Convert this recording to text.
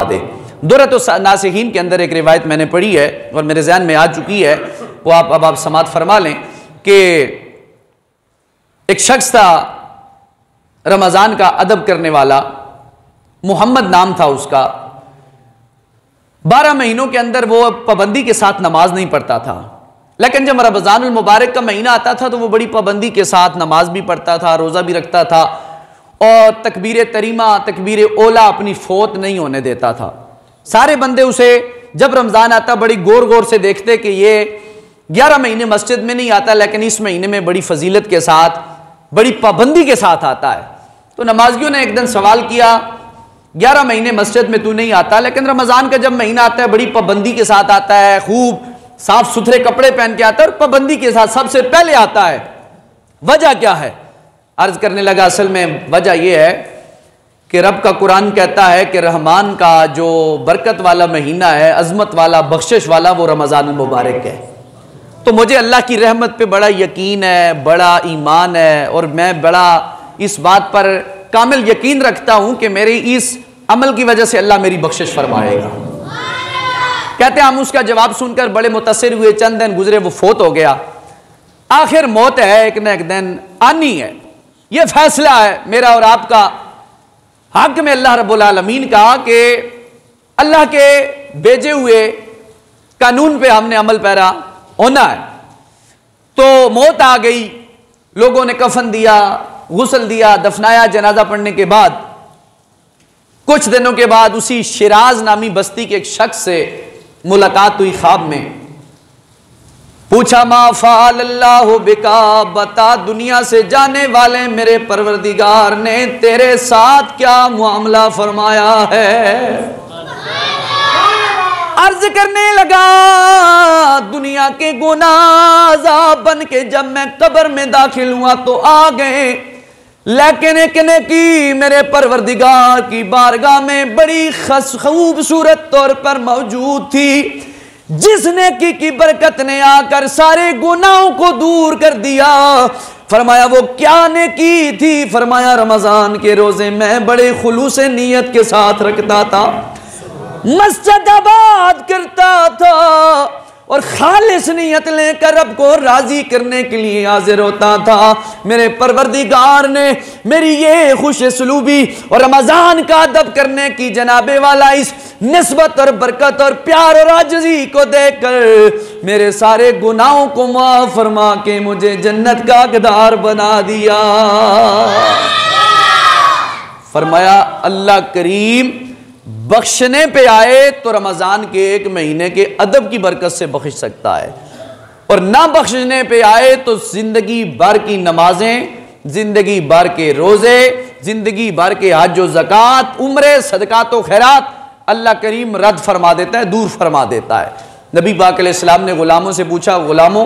दे। दुर्रत नासिहीन के अंदर एक रिवायत मैंने पढ़ी है और मेरे ज़हन में आ चुकी है, वो आप समात फरमा लें कि एक शख्स था रमज़ान का अदब करने वाला, मोहम्मद नाम था उसका। 12 महीनों के अंदर वो पाबंदी के साथ नमाज नहीं पढ़ता था, लेकिन जब रमज़ानुल मुबारक का महीना आता था तो वो बड़ी पाबंदी के साथ नमाज भी पढ़ता था, रोज़ा भी रखता था और तकबीर तरीमा, तकबीर ओला अपनी फौत नहीं होने देता था। सारे बंदे उसे जब रमज़ान आता बड़ी गौर गौर से देखते कि ये 11 महीने मस्जिद में नहीं आता, लेकिन इस महीने में बड़ी फजीलत के साथ, बड़ी पाबंदी के साथ आता है। तो नमाजियों ने एक दिन सवाल किया, 11 महीने मस्जिद में तू नहीं आता, लेकिन रमज़ान का जब महीना आता है बड़ी पाबंदी के साथ आता है, खूब साफ सुथरे कपड़े पहन के आता है और पाबंदी के साथ सबसे पहले आता है, वजह क्या है? अर्ज करने लगा, असल में वजह यह है कि रब का कुरान कहता है कि रहमान का जो बरकत वाला महीना है, अजमत वाला, बख्शिश वाला, वो रमज़ान मुबारक है। तो मुझे अल्लाह की रहमत पे बड़ा यकीन है, बड़ा ईमान है और मैं बड़ा इस बात पर कामिल यकीन रखता हूं कि मेरे इस अमल की वजह से अल्लाह मेरी बख्शिश फरमाएगा। कहते हैं हम उसका जवाब सुनकर बड़े मुतासिर हुए। चंद दिन गुजरे, वो फोत हो गया। आखिर मौत है, एक न एक दिन आनी है, यह फैसला है मेरा और आपका हक में अल्लाह रब्बुल आलमीन का कि अल्लाह के भेजे हुए कानून पे हमने अमल पैरा होना है। तो मौत आ गई, लोगों ने कफन दिया, गुस्ल दिया, दफनाया। जनाजा पढ़ने के बाद कुछ दिनों के बाद उसी शिराज नामी बस्ती के एक शख्स से मुलाकात हुई ख्वाब में। पूछा, मा फ़अल अल्लाहु बिका, बता दुनिया से जाने वाले मेरे परवरदिगार ने तेरे साथ क्या मामला फरमाया है? अर्ज करने लगा, दुनिया के गुनाह बन के जब मैं कब्र में दाखिल हुआ तो आ गए, लेकिन एक ने की मेरे परवरदिगार की बारगाह में बड़ी खूबसूरत तौर पर मौजूद थी, जिसने की बरकत ने आकर सारे गुनाहों को दूर कर दिया। फरमाया वो क्या ने की थी? फरमाया रमजान के रोजे मैं बड़े खुलूस नीयत के साथ रखता था, मस्जिद आबाद करता था और खालिस नियत लेकर रब को राजी करने के लिए हाजिर होता था। मेरे परवरदिगार ने मेरी ये खुश सलूबी और रमजान का अदब करने की जनाबे वाला इस निस्बत और बरकत और प्यार और आजिज़ी को देखकर मेरे सारे गुनाहों को माफ फरमा के मुझे जन्नत का हकदार बना दिया। फरमाया अल्लाह करीम बख्शने पे आए तो रमजान के एक महीने के अदब की बरकत से बख्श सकता है, और ना बख्शने पे आए तो जिंदगी भर की नमाजें, जिंदगी भर के रोजे, जिंदगी भर के हज और ज़कात, उम्रे, सदकात और खैरात अल्लाह करीम रद्द फरमा देता है, दूर फरमा देता है। नबी पाक अलैहिस्सलाम ने गुलामों से पूछा, गुलामों